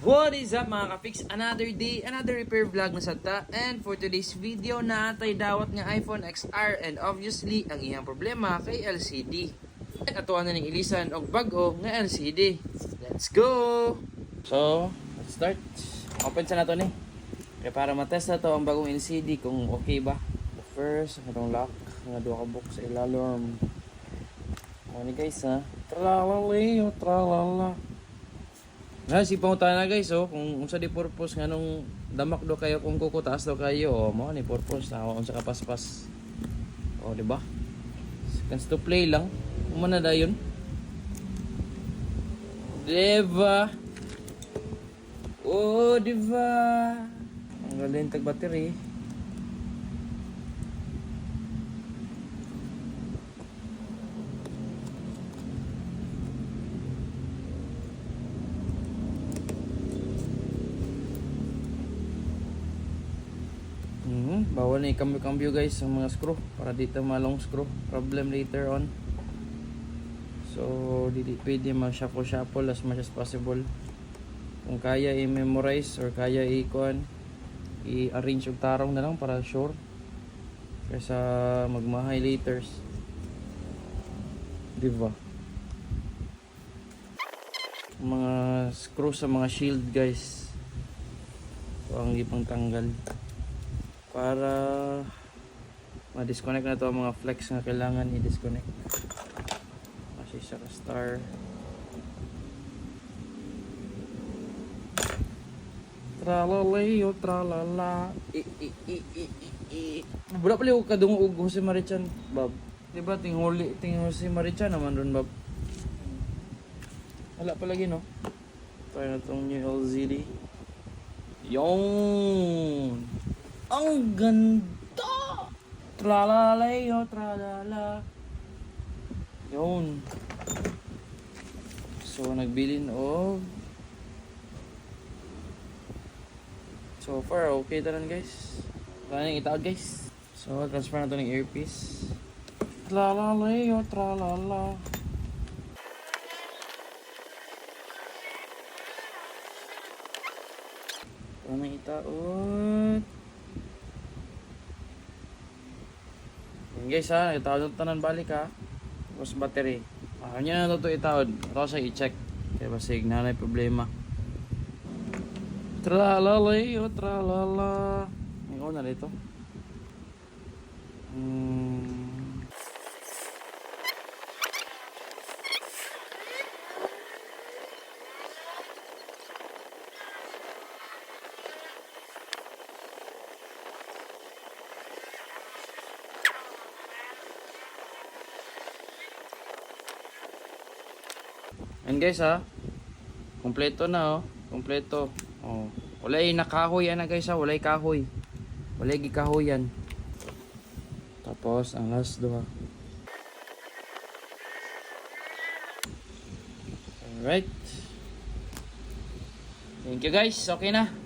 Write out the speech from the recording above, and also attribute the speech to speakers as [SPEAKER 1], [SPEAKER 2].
[SPEAKER 1] What is up mga ka-fix? Another day, another repair vlog na sata. And for today's video, natay dawat nga iPhone XR and obviously ang iyang problema kay LCD. At atuan na ning ilisan og bag-o nga LCD. Let's go! So, let's start. Open sa nato ni. Kaya para matest na to ang bagong LCD kung okay ba. First, itong lock nga duha ka book sa ilalom. Ano guys ha? Tralalali o tralala. Sipang tayo na guys, kung unsa di purpose nga nung damak do kayo kung kukutaas do kayo, mo ni purpose na unsa ka paspas. Di ba? Seconds to play lang. Umana dayon. Diba? Diba? Ang galing tag battery. Bawal na i-cambio guys ang mga screw para dito malong screw problem later on. So dili pwede mag-shuffle as much as possible. Kung kaya i-memorize or kaya i-arrange yung tarong na lang para sure kaysa magmahay later, diba? Mga screw sa mga shield guys, so ang ipang tanggal para ma-disconnect na to ang mga flex nga kailangan i-disconnect. Kasi sa star tralalay o tralala wala pala yung kadungog Jose Marichan Bob, diba? Ting Jose Marichan naman ron Bob, wala palagi no. Try na tong new LCD. Yon ang ganda! Tralalay o tralala. Yun. So, nagbilin o. So far, okay tanan guys. Kaya nang itaag guys. So, transfer na ito ng earpiece. Tralalay o tralala. Kaya nang itaot. Guys ha, itaod tanan balik ha. Tapos battery. Kanya na ito itaod. Ito sa i-check. Kaya basig na may problema. Tralalay o tralala. Ikaw na dito. And guys ha, kompleto na kompleto. Walay nakahoy na guys ha, walay kahoy. Walay gikahoyan. Tapos ang last duha. Alright. Thank you guys, okay na.